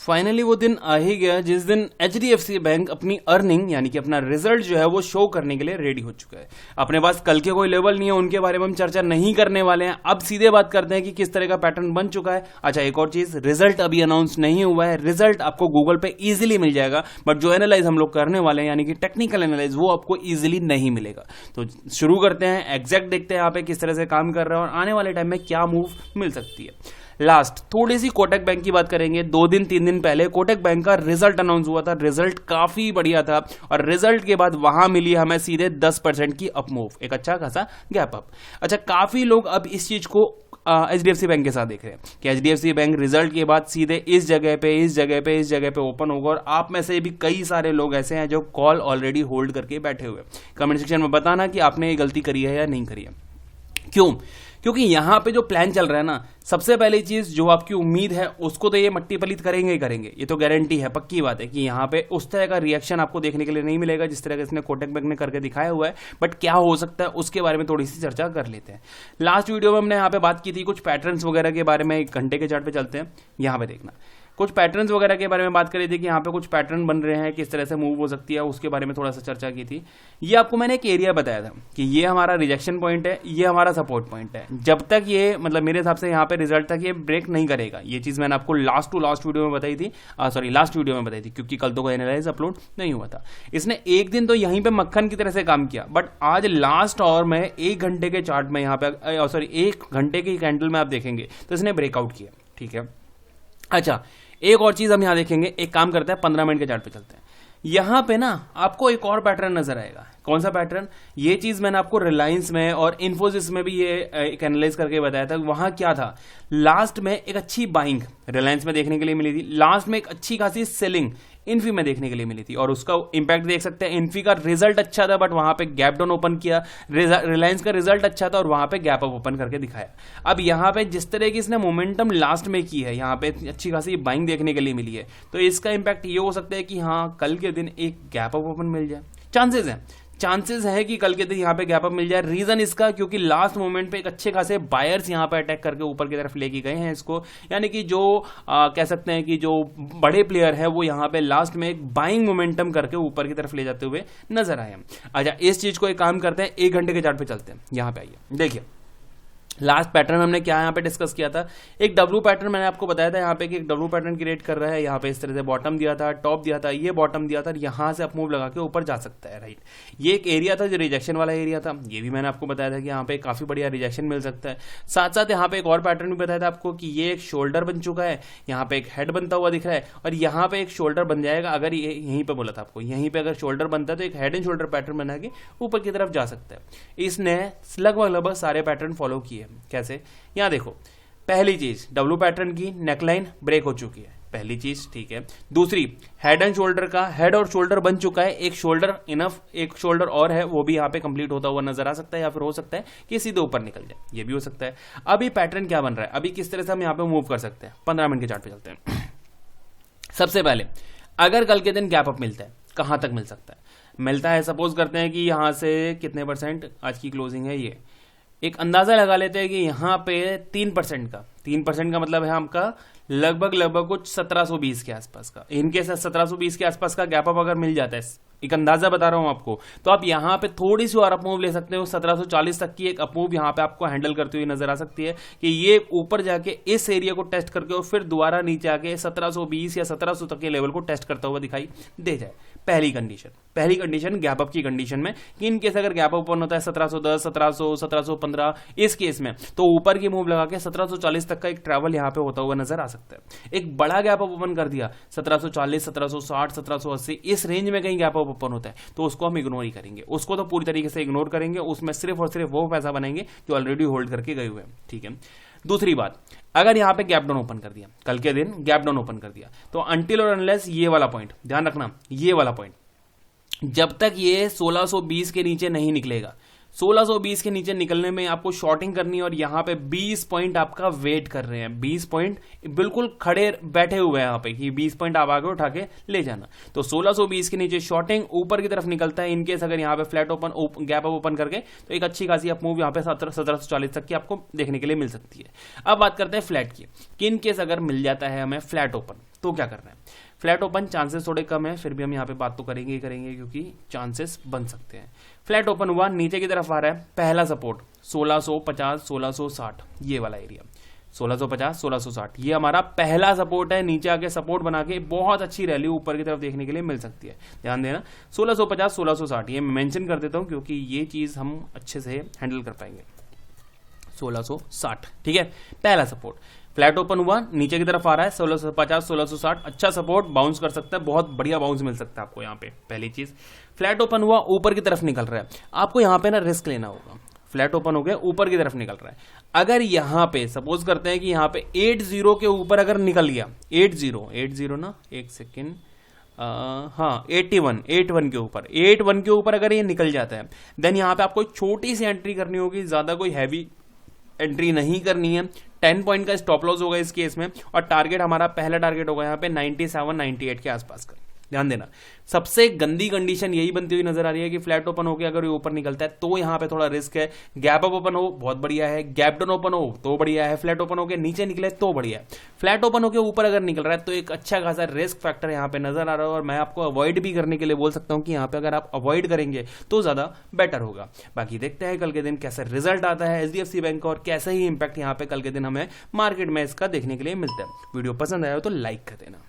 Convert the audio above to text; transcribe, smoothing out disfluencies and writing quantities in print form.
Finally वो दिन आ ही गया जिस दिन एचडीएफसी बैंक अपनी अर्निंग यानी कि अपना रिजल्ट जो है वो शो करने के लिए रेडी हो चुका है। अपने पास कल के कोई लेवल नहीं है, उनके बारे में हम चर्चा नहीं करने वाले हैं। अब सीधे बात करते हैं कि किस तरह का पैटर्न बन चुका है। अच्छा, एक और चीज, रिजल्ट अभी अनाउंस नहीं हुआ है। रिजल्ट आपको गूगल पे इजीली मिल जाएगा, बट जो एनालाइज हम लोग करने वाले हैं यानी कि टेक्निकल एनालाइज, वो आपको इजीली नहीं मिलेगा। तो शुरू करते हैं, एग्जैक्ट देखते हैं यहाँ पे किस तरह से काम कर रहा है और आने वाले टाइम में क्या मूव मिल सकती है। लास्ट थोड़ी सी कोटक बैंक की बात करेंगे। 2 दिन 3 दिन पहले कोटक बैंक का रिजल्ट अनाउंस हुआ था। रिजल्ट काफी बढ़िया था और रिजल्ट के बाद वहां मिली हमें सीधे 10% की अप मूव, एक अच्छा खासा गैप अप। अच्छा, काफी लोग अब इस चीज को एचडीएफसी बैंक के साथ देख रहे हैं कि एचडीएफसी बैंक रिजल्ट के बाद सीधे इस जगह पे ओपन होगा। और आप में से भी कई सारे लोग ऐसे हैं जो कॉल ऑलरेडी होल्ड करके बैठे हुए। कमेंट सेक्शन में बताना कि आपने ये गलती करी है या नहीं करी है। क्यों? क्योंकि यहां पे जो प्लान चल रहा है ना, सबसे पहली चीज जो आपकी उम्मीद है उसको तो ये मट्टी पलीत करेंगे ही करेंगे, ये तो गारंटी है, पक्की बात है कि यहां पे उस तरह का रिएक्शन आपको देखने के लिए नहीं मिलेगा जिस तरह का इसने कोटक बैंक ने करके दिखाया हुआ है। बट क्या हो सकता है उसके बारे में थोड़ी सी चर्चा कर लेते हैं। लास्ट वीडियो में हमने यहाँ पे बात की थी कुछ पैटर्न्स वगैरह के बारे में। 1 घंटे के चार्ट पे चलते हैं, यहाँ पे देखना कुछ पैटर्न्स वगैरह के बारे में बात करी थी कि यहाँ पे कुछ पैटर्न बन रहे हैं, किस तरह से मूव हो सकती है, उसके बारे में थोड़ा सा चर्चा की थी। ये आपको मैंने एक एरिया बताया था कि ये हमारा रिजेक्शन पॉइंट है, ये हमारा सपोर्ट पॉइंट है। जब तक ये मतलब मेरे हिसाब से यहाँ पे रिजल्ट तक ये ब्रेक नहीं करेगा, ये चीज मैंने आपको लास्ट वीडियो में बताई थी, लास्ट वीडियो में बताई थी, क्योंकि कल तो कोई एनालाइज अपलोड नहीं हुआ था। इसने एक दिन तो यहीं पे मक्खन की तरह से काम किया, बट आज लास्ट आवर में 1 घंटे के चार्ट में यहाँ पे 1 घंटे की कैंडल में आप देखेंगे तो इसने ब्रेकआउट किया। ठीक है, अच्छा एक और चीज हम यहां देखेंगे। एक काम करते हैं, 15 मिनट के चार्ट पे चलते हैं। यहां पे ना आपको एक और पैटर्न नजर आएगा। कौन सा पैटर्न? ये चीज मैंने आपको रिलायंस में और इन्फोसिस में भी ये एक एनालाइज करके बताया था। वहां क्या था, लास्ट में एक अच्छी बाइंग रिलायंस में देखने के लिए मिली थी, लास्ट में एक अच्छी खासी सेलिंग इन्फी में देखने के लिए मिली थी और उसका इंपैक्ट देख सकते हैं। इन्फी का रिजल्ट अच्छा था बट वहां पे गैप डाउन ओपन किया, रिलायंस का रिजल्ट अच्छा था और वहां पे गैप अप ओपन करके दिखाया। अब यहां पे जिस तरह की इसने मोमेंटम लास्ट में की है, यहां पे अच्छी खासी बाइंग देखने के लिए मिली है, तो इसका इंपैक्ट ये हो सकता है कि हाँ कल के दिन एक गैप अप ओपन मिल जाए। चांसेस है कि कल के दिन यहां पे गैप अप मिल जाए। रीजन इसका क्योंकि लास्ट मोमेंट पे एक अच्छे खासे बायर्स यहां पे अटैक करके ऊपर की तरफ लेके गए हैं इसको, यानी कि जो कह सकते हैं कि जो बड़े प्लेयर है वो यहां पे लास्ट में एक बाइंग मोमेंटम करके ऊपर की तरफ ले जाते हुए नजर आए। अच्छा, इस चीज को एक काम करते हैं, 1 घंटे के चार्ट पे चलते हैं। यहां पे आइए, देखिए लास्ट पैटर्न हमने क्या यहाँ पे डिस्कस किया था। एक डब्ल्यू पैटर्न मैंने आपको बताया था यहाँ पे कि एक डब्ल्यू पैटर्न क्रिएट कर रहा है। यहाँ पे इस तरह से बॉटम दिया था, टॉप दिया था, ये बॉटम दिया था, यहाँ से अप मूव लगा के ऊपर जा सकता है। राइट, ये एक एरिया था जो रिजेक्शन वाला एरिया था, ये भी मैंने आपको बताया था कि यहाँ पे काफी बढ़िया रिजेक्शन मिल सकता है। साथ साथ यहाँ पे एक और पैटर्न भी बताया था आपको कि ये एक शोल्डर बन चुका है, यहाँ पे एक हेड बनता हुआ दिख रहा है और यहाँ पे एक शोल्डर बन जाएगा। अगर यहीं पे बोला था आपको, यहीं पे अगर शोल्डर बनता है तो एक हेड एंड शोल्डर पैटर्न बना के ऊपर की तरफ जा सकता है। इसने लगभग सारे पैटर्न फॉलो किए। कैसे? यहां देखो, पहली चीज डब्ल्यू पैटर्न की नेकलाइन ब्रेक हो चुकी है, पहली चीज। ठीक है, दूसरी हेड एंड शोल्डर का हेड और शोल्डर बन चुका है, एक शोल्डर इनफ, एक शोल्डर और है वो भी यहाँ पे कंप्लीट होता हुआ नजर आ सकता है, या फिर हो सकता है कि सीधे ऊपर निकल जाए, ये भी हो सकता है। अभी पैटर्न क्या बन रहा है, अभी किस तरह से हम यहाँ पे मूव कर सकते हैं, 15 मिनट के चार्ट पे चलते हैं। सबसे पहले अगर कल के दिन गैप अप मिलता है, कहां तक मिल सकता है? मिलता है, सपोज करते हैं कि यहां से कितने परसेंट आज की क्लोजिंग है, ये एक अंदाजा लगा लेते हैं कि यहाँ पे 3% का मतलब है हमका लगभग कुछ 1720 के आसपास का, इनके साथ 1720 के आसपास का गैप अप अगर मिल जाता है, एक अंदाजा बता रहा हूं आपको, तो आप यहाँ पे थोड़ी सी और अपमूव ले सकते हो। 1740 तक की एक अपमूव यहाँ पे आपको हैंडल करती हुई नजर आ सकती है कि ये ऊपर जाके इस एरिया को टेस्ट करके और फिर दोबारा नीचे आके 1720 या 1700 तक के लेवल को टेस्ट करता हुआ दिखाई दे जाए। पहली कंडीशन गैप अप की कंडीशन में कि इन केस अगर गैप अप ओपन होता है 1710, 1700, 1715, इस केस में तो ऊपर की मूव लगा के 1740 तक का एक ट्रैवल यहाँ पे होता हुआ नजर आ सकता है। एक बड़ा गैप अप ओपन कर दिया 1740, 1760, 1780, इस रेंज में कहीं गैप अप ओपन होता है तो उसको हम इग्नोर ही करेंगे, उसको तो पूरी तरीके से इग्नोर करेंगे, उसमें सिर्फ और सिर्फ वो पैसा बनेंगे जो ऑलरेडी होल्ड करके गए हुए हैं। ठीक है, दूसरी बात, अगर यहां पे गैप डाउन ओपन कर दिया, कल के दिन गैप डाउन ओपन कर दिया, तो अनटिल और अनलेस ये वाला पॉइंट ध्यान रखना, ये वाला पॉइंट जब तक ये 1620 के नीचे नहीं निकलेगा, 1620 के नीचे निकलने में आपको शॉर्टिंग करनी है और यहां पे 20 पॉइंट आपका वेट कर रहे हैं, 20 पॉइंट बिल्कुल खड़े बैठे हुए हैं यहां पे कि 20 पॉइंट आप आगे उठा के ले जाना। तो 1620 के नीचे शॉर्टिंग ऊपर की तरफ निकलता है, इनकेस अगर यहां पे flat open gap up open करके तो एक अच्छी खासी अप मूव यहां पे 1740 तक की आपको देखने के लिए मिल सकती है। अब बात करते हैं फ्लैट की, कि इनकेस अगर मिल जाता है हमें फ्लैट ओपन, तो क्या करना है, फ्लैट ओपन चांसेस थोड़े कम है, फिर भी हम यहाँ पे बात तो करेंगे ही करेंगे क्योंकि चांसेस बन सकते हैं। फ्लैट ओपन हुआ, नीचे की तरफ आ रहा है, पहला सपोर्ट 1650 1660 ये वाला एरिया, 1650 1660 ये हमारा पहला सपोर्ट है। नीचे आके सपोर्ट बना के बहुत अच्छी रैली ऊपर की तरफ देखने के लिए मिल सकती है, ध्यान देना 1650 1660 ये मैं मेंशन कर देता हूं क्योंकि ये चीज हम अच्छे से हैंडल कर पाएंगे। 1660 ठीक है, पहला सपोर्ट। फ्लैट ओपन हुआ, नीचे की तरफ आ रहा है 1650 1660 अच्छा सपोर्ट, बाउंस कर सकता है, बहुत बढ़िया बाउंस मिल सकता है आपको यहाँ पे। पहली चीज, फ्लैट ओपन हुआ, ऊपर की तरफ निकल रहा है, आपको यहाँ पे ना रिस्क लेना होगा। फ्लैट ओपन हो गया, ऊपर की तरफ निकल रहा है, अगर यहाँ पे सपोज करते हैं कि यहाँ पे 80 के ऊपर अगर निकल गया, 80 ना, एक सेकेंड, हाँ 81 के ऊपर, 81 के ऊपर अगर ये निकल जाता है, देन यहाँ पे आपको छोटी सी एंट्री करनी होगी, ज्यादा कोई हैवी एंट्री नहीं करनी है। 10 पॉइंट का स्टॉप लॉस होगा इस केस में, और टारगेट हमारा पहला टारगेट होगा यहाँ पे 97 98 के आसपास का। ध्यान देना, सबसे गंदी कंडीशन यही बनती हुई नजर आ रही है कि फ्लैट ओपन होकर अगर ये ऊपर निकलता है तो यहाँ पे थोड़ा रिस्क है। गैप अप ओपन हो बहुत बढ़िया है, गैप डाउन ओपन हो तो बढ़िया है, फ्लैट ओपन होकर नीचे निकले तो बढ़िया है। फ्लैट ओपन होकर ऊपर अगर निकल रहा है तो एक अच्छा खासा रिस्क फैक्टर यहाँ पे नजर आ रहा है, और मैं आपको अवॉइड भी करने के लिए बोल सकता हूँ कि यहाँ पे अगर आप अवॉइड करेंगे तो ज्यादा बेटर होगा। बाकी देखते हैं कल के दिन कैसा रिजल्ट आता है HDFC बैंक का, और कैसा ही इंपैक्ट यहाँ पे कल के दिन हमें मार्केट में इसका देखने के लिए मिलता है। वीडियो पसंद आया हो तो लाइक कर देना।